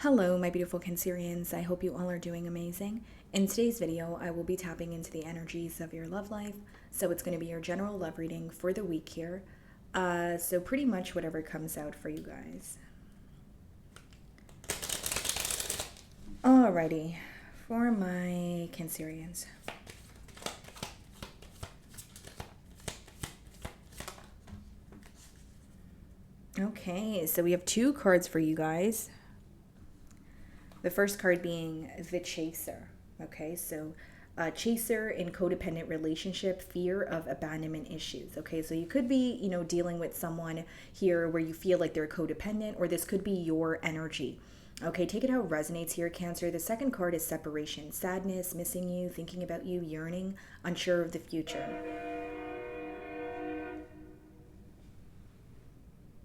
Hello, my beautiful Cancerians. I hope you all are doing amazing. In today's video, I will be tapping into the energies of your love life. So it's going to be your general love reading for the week here. So pretty much whatever comes out for you guys. Alrighty, for my Cancerians. Okay, so we have two cards for you guys. The first card being the Chaser. Okay, so chaser in codependent relationship, fear of abandonment issues. Okay, so you could be, dealing with someone here where you feel like they're codependent, or this could be your energy. Okay, take it how it resonates here, Cancer. The second card is separation, sadness, missing you, thinking about you, yearning, unsure of the future.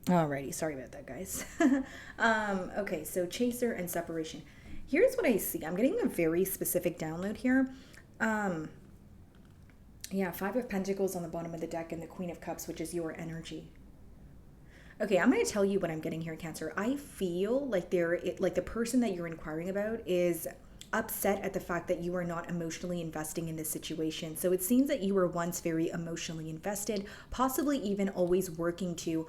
Alrighty, sorry about that, guys. Okay, so chaser and separation. Here's what I see. I'm getting a very specific download here. Yeah, Five of Pentacles on the bottom of the deck and the Queen of Cups, which is your energy. Okay, I'm going to tell you what I'm getting here, Cancer. I feel like like the person that you're inquiring about is upset at the fact that you are not emotionally investing in this situation. So it seems that you were once very emotionally invested, possibly even always working to,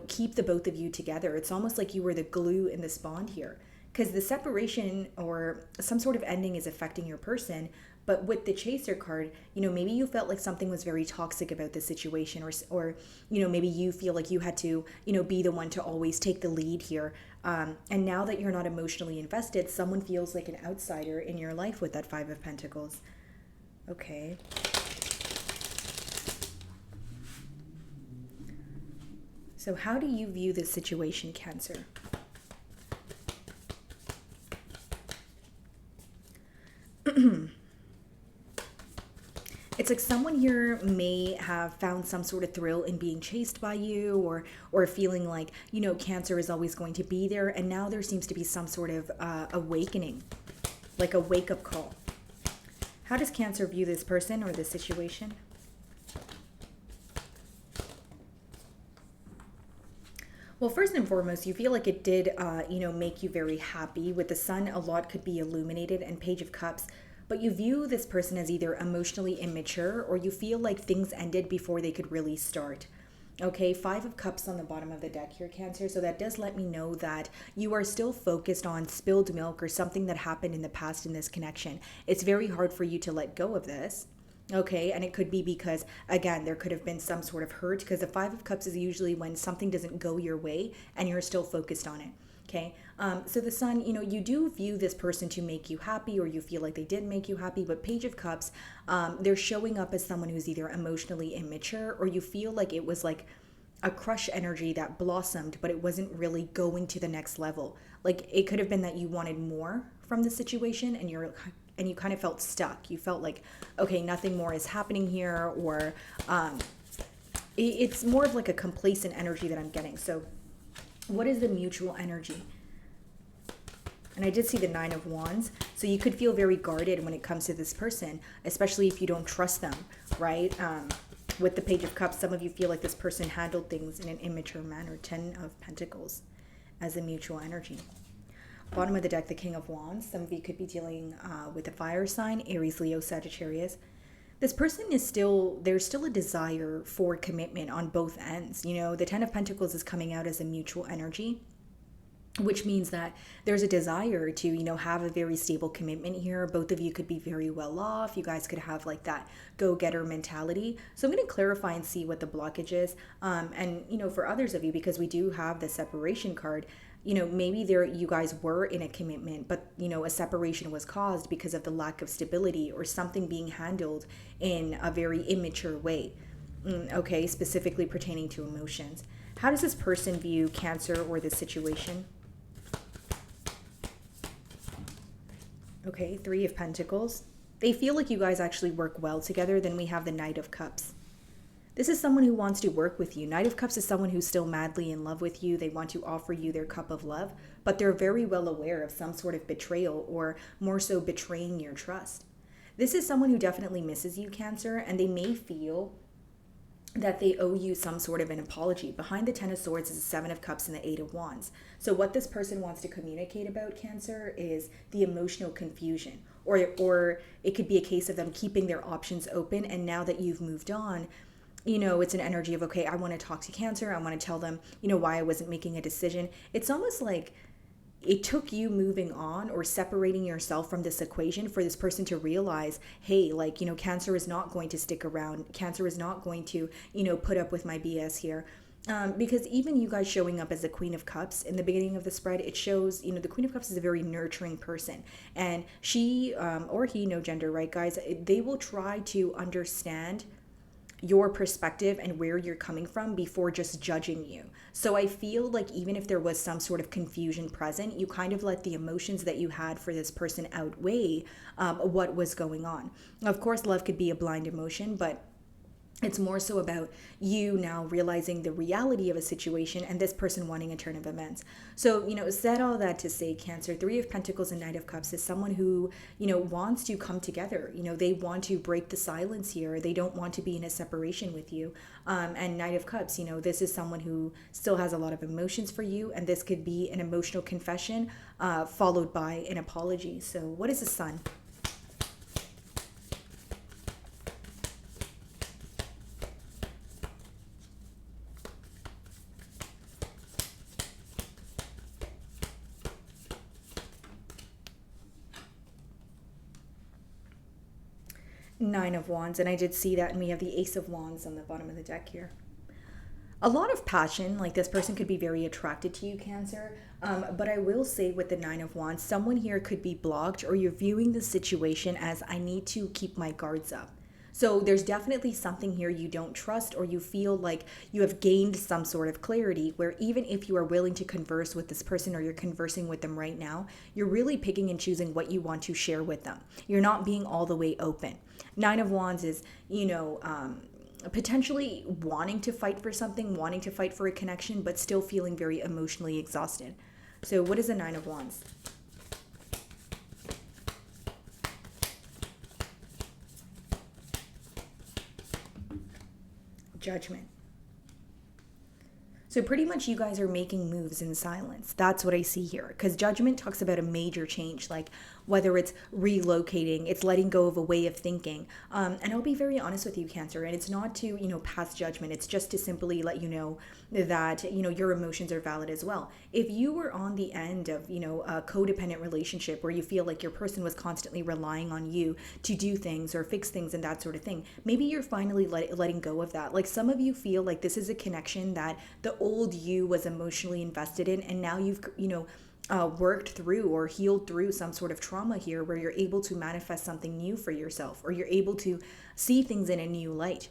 keep the both of you together. It's almost like you were the glue in this bond here, because the separation or some sort of ending is affecting your person. But with the chaser card, maybe you felt like something was very toxic about this situation, or maybe you feel like you had to, be the one to always take the lead here. And now that you're not emotionally invested, someone feels like an outsider in your life with that Five of Pentacles. Okay. So how do you view this situation, Cancer? It's like someone here may have found some sort of thrill in being chased by you, or feeling like, Cancer is always going to be there, and now there seems to be some sort of awakening, like a wake-up call. How does Cancer view this person or this situation? Well, first and foremost, you feel like it did, make you very happy. With the Sun, a lot could be illuminated, and Page of Cups. But you view this person as either emotionally immature, or you feel like things ended before they could really start. Okay, Five of Cups on the bottom of the deck here, Cancer. So that does let me know that you are still focused on spilled milk or something that happened in the past in this connection. It's very hard for you to let go of this. Okay, and it could be because, again, there could have been some sort of hurt, because the Five of Cups is usually when something doesn't go your way and you're still focused on it. Okay, so the Sun, you do view this person to make you happy, or you feel like they did make you happy, but Page of Cups, they're showing up as someone who's either emotionally immature, or you feel like it was like a crush energy that blossomed, but it wasn't really going to the next level. Like it could have been that you wanted more from the situation, and you kind of felt stuck. You felt like, okay, nothing more is happening here, or it's more of like a complacent energy that I'm getting. So what is the mutual energy? And I did see the Nine of Wands. So you could feel very guarded when it comes to this person, especially if you don't trust them, right? With the Page of Cups, some of you feel like this person handled things in an immature manner. Ten of Pentacles as a mutual energy. Bottom of the deck, the King of Wands. Some of you could be dealing with a fire sign, Aries, Leo, Sagittarius. This person is there's still a desire for commitment on both ends. The Ten of Pentacles is coming out as a mutual energy, which means that there's a desire to, have a very stable commitment here. Both of you could be very well off. You guys could have like that go-getter mentality. So I'm going to clarify and see what the blockage is. And, for others of you, because we do have the separation card, maybe you guys were in a commitment, but, a separation was caused because of the lack of stability or something being handled in a very immature way. Okay, specifically pertaining to emotions. How does this person view Cancer or this situation? Okay, Three of Pentacles. They feel like you guys actually work well together. Then we have the Knight of Cups. This is someone who wants to work with you. Knight of Cups is someone who's still madly in love with you. They want to offer you their cup of love, but they're very well aware of some sort of betrayal, or more so betraying your trust. This is someone who definitely misses you, Cancer, and they may feel that they owe you some sort of an apology. Behind the Ten of Swords is the Seven of Cups and the Eight of Wands. So what this person wants to communicate about, Cancer, is the emotional confusion. Or it could be a case of them keeping their options open, and now that you've moved on, it's an energy of, okay, I want to talk to Cancer. I want to tell them, why I wasn't making a decision. It's almost like it took you moving on or separating yourself from this equation for this person to realize, hey, like, Cancer is not going to stick around. Cancer is not going to, put up with my BS here. Because even you guys showing up as the Queen of Cups in the beginning of the spread, it shows, the Queen of Cups is a very nurturing person. And she, or he, no gender, right, guys? They will try to understand your perspective and where you're coming from before just judging you. So I feel like even if there was some sort of confusion present, you kind of let the emotions that you had for this person outweigh what was going on. Of course, love could be a blind emotion, but it's more so about you now realizing the reality of a situation and this person wanting a turn of events. So, said all that to say, Cancer, Three of Pentacles and Knight of Cups is someone who, wants to come together. They want to break the silence here. They don't want to be in a separation with you. And Knight of Cups, this is someone who still has a lot of emotions for you. And this could be an emotional confession followed by an apology. So what is the Sun? Nine of Wands, and I did see that, and we have the Ace of Wands on the bottom of the deck here. A lot of passion, like this person could be very attracted to you, Cancer, but I will say with the Nine of Wands, someone here could be blocked, or you're viewing the situation as, I need to keep my guards up. So there's definitely something here you don't trust, or you feel like you have gained some sort of clarity where even if you are willing to converse with this person, or you're conversing with them right now, you're really picking and choosing what you want to share with them. You're not being all the way open. Nine of Wands is, potentially wanting to fight for something, wanting to fight for a connection, but still feeling very emotionally exhausted. So what is the Nine of Wands? Judgment. So pretty much you guys are making moves in silence. That's what I see here. Because Judgment talks about a major change, like whether it's relocating, it's letting go of a way of thinking. And I'll be very honest with you, Cancer, and it's not to, pass judgment. It's just to simply let you know that, your emotions are valid as well. If you were on the end of, a codependent relationship where you feel like your person was constantly relying on you to do things or fix things and that sort of thing, maybe you're finally letting go of that. Like some of you feel like this is a connection that the old you was emotionally invested in, and now you've, worked through or healed through some sort of trauma here where you're able to manifest something new for yourself, or you're able to see things in a new light.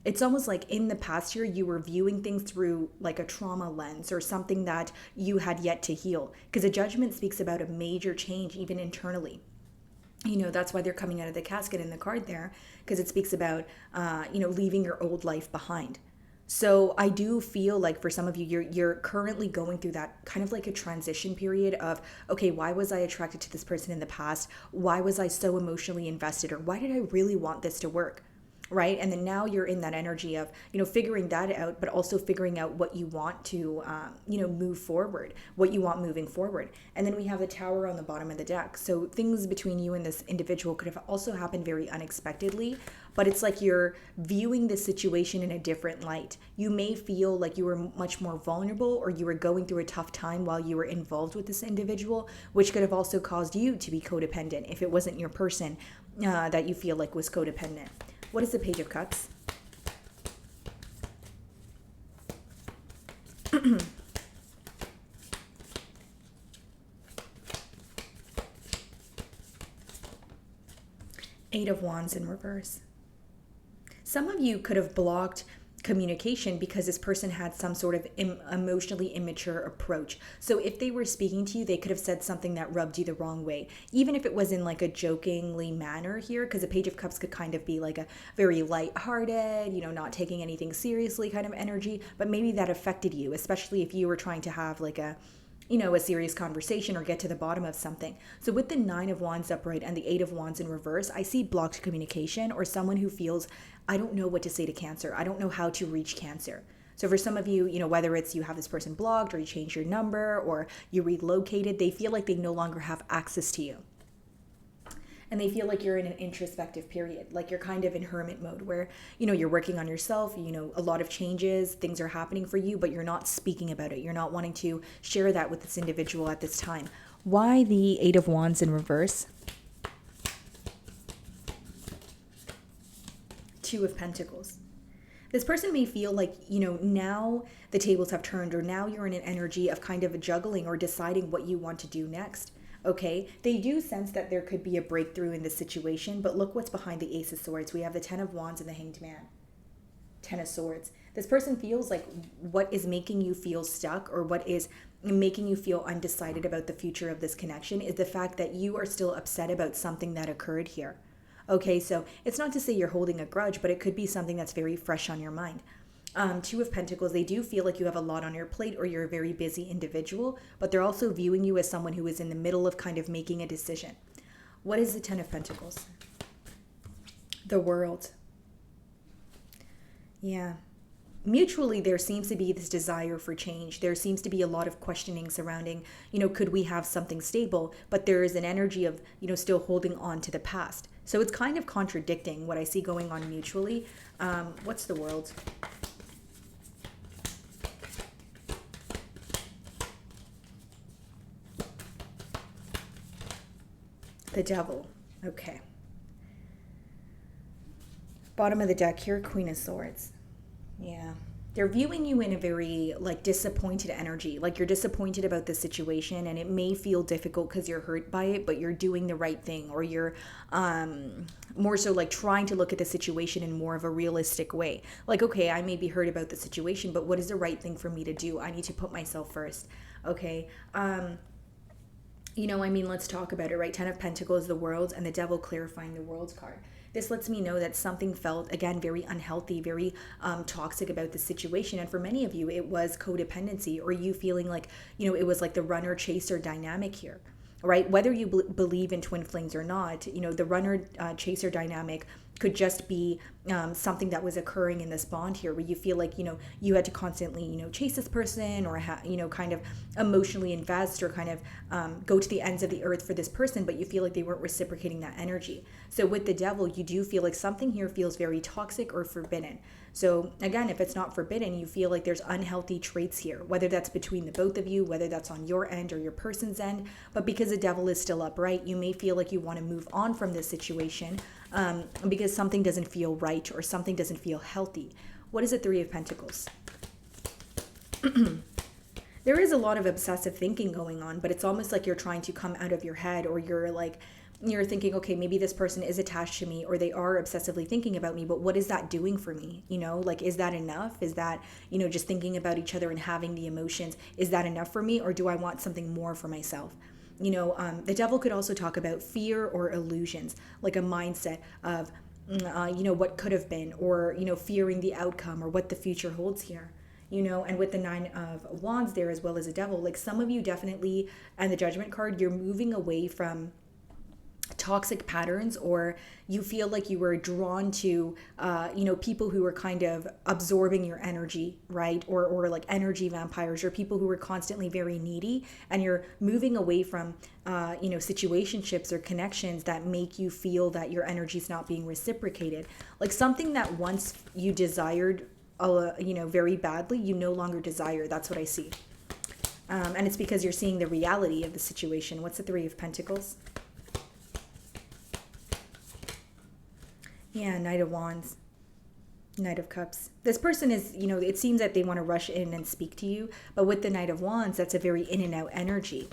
It's almost like in the past year you were viewing things through like a trauma lens or something that you had yet to heal, because a Judgment speaks about a major change even internally. That's why they're coming out of the casket in the card there, because it speaks about leaving your old life behind. So I do feel like for some of you, you're currently going through that kind of like a transition period of, okay, why was I attracted to this person in the past? Why was I so emotionally invested? Or why did I really want this to work? Right? And then now you're in that energy of, figuring that out, but also figuring out what you want to, move forward, what you want moving forward. And then we have the Tower on the bottom of the deck. So things between you and this individual could have also happened very unexpectedly, but it's like you're viewing this situation in a different light. You may feel like you were much more vulnerable, or you were going through a tough time while you were involved with this individual, which could have also caused you to be codependent if it wasn't your person that you feel like was codependent. What is the Page of Cups? Eight of Wands in reverse. Some of you could have blocked communication because this person had some sort of emotionally immature approach. So if they were speaking to you, they could have said something that rubbed you the wrong way, even if it was in like a jokingly manner here, because a Page of Cups could kind of be like a very lighthearted, not taking anything seriously kind of energy, but maybe that affected you, especially if you were trying to have like a a serious conversation or get to the bottom of something. So with the 9 of Wands upright and the 8 of Wands in reverse, I see blocked communication or someone who feels, I don't know what to say to Cancer. I don't know how to reach Cancer. So for some of you, whether it's you have this person blocked or you changed your number or you relocated, they feel like they no longer have access to you. And they feel like you're in an introspective period, like you're kind of in hermit mode where, you're working on yourself, a lot of changes, things are happening for you, but you're not speaking about it. You're not wanting to share that with this individual at this time. Why the 8 of Wands in reverse? 2 of Pentacles. This person may feel like, now the tables have turned, or now you're in an energy of kind of juggling or deciding what you want to do next. Okay, they do sense that there could be a breakthrough in this situation, but look what's behind the Ace of Swords. We have the 10 of Wands and the Hanged Man. 10 of Swords. This person feels like what is making you feel stuck or what is making you feel undecided about the future of this connection is the fact that you are still upset about something that occurred here. Okay, so it's not to say you're holding a grudge, but it could be something that's very fresh on your mind. 2 of Pentacles, they do feel like you have a lot on your plate or you're a very busy individual, but they're also viewing you as someone who is in the middle of kind of making a decision. What is the 10 of Pentacles? The World. Yeah. Mutually, there seems to be this desire for change. There seems to be a lot of questioning surrounding, could we have something stable? But there is an energy of, still holding on to the past. So it's kind of contradicting what I see going on mutually. What's the World? The Devil. Okay. Bottom of the deck here, Queen of Swords. Yeah. They're viewing you in a very disappointed energy. Like you're disappointed about the situation and it may feel difficult because you're hurt by it, but you're doing the right thing, or you're more so trying to look at the situation in more of a realistic way. Like, okay, I may be hurt about the situation, but what is the right thing for me to do? I need to put myself first. Okay. Let's talk about it, right? 10 of Pentacles, the World, and the Devil clarifying the World card. This lets me know that something felt, again, very unhealthy, very toxic about the situation. And for many of you, it was codependency, or you feeling like, it was like the runner-chaser dynamic here, right? Whether you believe in twin flames or not, the runner-chaser dynamic could just be something that was occurring in this bond here, where you feel like, you had to constantly, chase this person, or, kind of emotionally invest, or kind of go to the ends of the earth for this person, but you feel like they weren't reciprocating that energy. So with the Devil, you do feel like something here feels very toxic or forbidden. So again, if it's not forbidden, you feel like there's unhealthy traits here, whether that's between the both of you, whether that's on your end or your person's end. But because the Devil is still upright, you may feel like you want to move on from this situation because something doesn't feel right or something doesn't feel healthy. What is the 3 of Pentacles? There is a lot of obsessive thinking going on, but it's almost like you're trying to come out of your head, or you're thinking, okay, maybe this person is attached to me, or they are obsessively thinking about me, but what is that doing for me? Is that enough? Is that, just thinking about each other and having the emotions, is that enough for me, or do I want something more for myself? The Devil could also talk about fear or illusions, like a mindset of, what could have been, or, fearing the outcome or what the future holds here. And with the 9 of Wands there, as well as a Devil, like some of you definitely, and the Judgment card, you're moving away from toxic patterns, or you feel like you were drawn to people who were kind of absorbing your energy, right? Or like energy vampires, or people who were constantly very needy, and you're moving away from situationships or connections that make you feel that your energy is not being reciprocated. Like something that once you desired very badly, you no longer desire. That's what I see. And it's because you're seeing the reality of the situation. What's the 3 of Pentacles? Yeah, Knight of Wands, Knight of Cups. This person is, it seems that they want to rush in and speak to you, but with the Knight of Wands, that's a very in and out energy.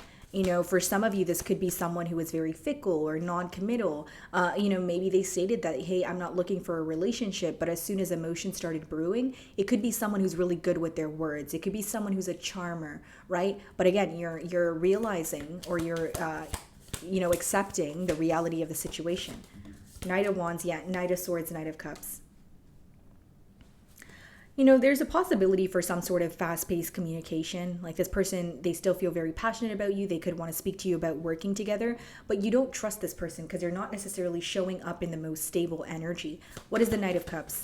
For some of you, this could be someone who is very fickle or non-committal. Maybe they stated that, hey, I'm not looking for a relationship, but as soon as emotions started brewing, it could be someone who's really good with their words. It could be someone who's a charmer, right? But again, you're realizing, or you're, accepting the reality of the situation. Knight of Wands, yeah, Knight of Swords, Knight of Cups. There's a possibility for some sort of fast paced communication. Like this person, they still feel very passionate about you. They could want to speak to you about working together, but you don't trust this person because they're not necessarily showing up in the most stable energy. What is the Knight of Cups?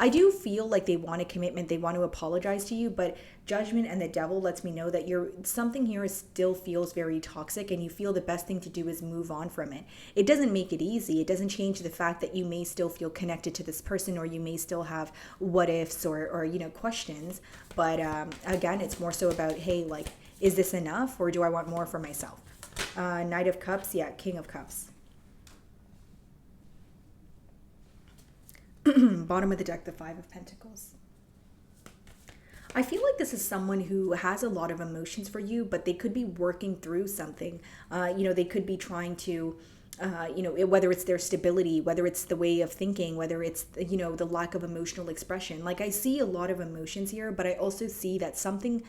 I do feel like they want a commitment, they want to apologize to you, but Judgment and the Devil lets me know that something here still feels very toxic, and you feel the best thing to do is move on from it. It doesn't make it easy. It doesn't change the fact that you may still feel connected to this person, or you may still have what ifs or questions. But again, it's more so about, hey, like, is this enough, or do I want more for myself? Knight of Cups, yeah, King of Cups. Bottom of the deck, the Five of Pentacles. I feel like this is someone who has a lot of emotions for you, but they could be working through something. They could be trying to, whether it's their stability, whether it's the way of thinking, whether it's, the lack of emotional expression. Like, I see a lot of emotions here, but I also see that something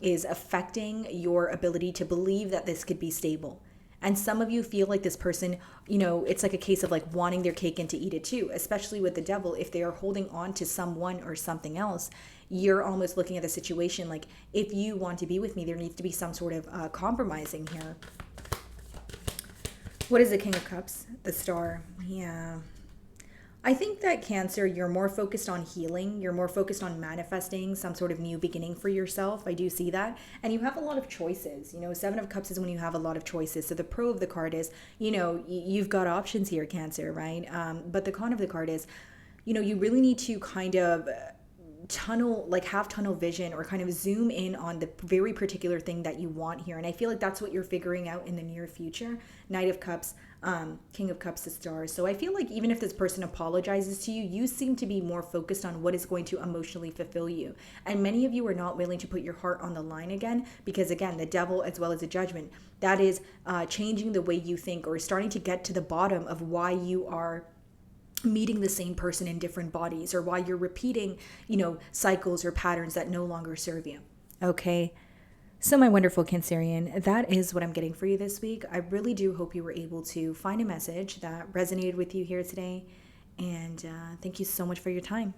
is affecting your ability to believe that this could be stable. And some of you feel like this person, it's like a case of like wanting their cake and to eat it too, especially with the Devil. If they are holding on to someone or something else, you're almost looking at the situation like, if you want to be with me, there needs to be some sort of compromising here. What is the King of Cups? The Star. Yeah. I think that Cancer, you're more focused on healing. You're more focused on manifesting some sort of new beginning for yourself. I do see that. And you have a lot of choices. Seven of Cups is when you have a lot of choices. So the pro of the card is, you've got options here, Cancer, right? But the con of the card is, you really need to kind of have tunnel vision, or kind of zoom in on the very particular thing that you want here. And I feel like that's what you're figuring out in the near future. Knight of Cups, King of Cups, the Stars. So I feel like even if this person apologizes to you, you seem to be more focused on what is going to emotionally fulfill you. And many of you are not willing to put your heart on the line again, because again, the Devil as well as the Judgment, that is changing the way you think, or starting to get to the bottom of why you are meeting the same person in different bodies, or why you're repeating, cycles or patterns that no longer serve you. Okay. So my wonderful Cancerian, that is what I'm getting for you this week. I really do hope you were able to find a message that resonated with you here today. And thank you so much for your time.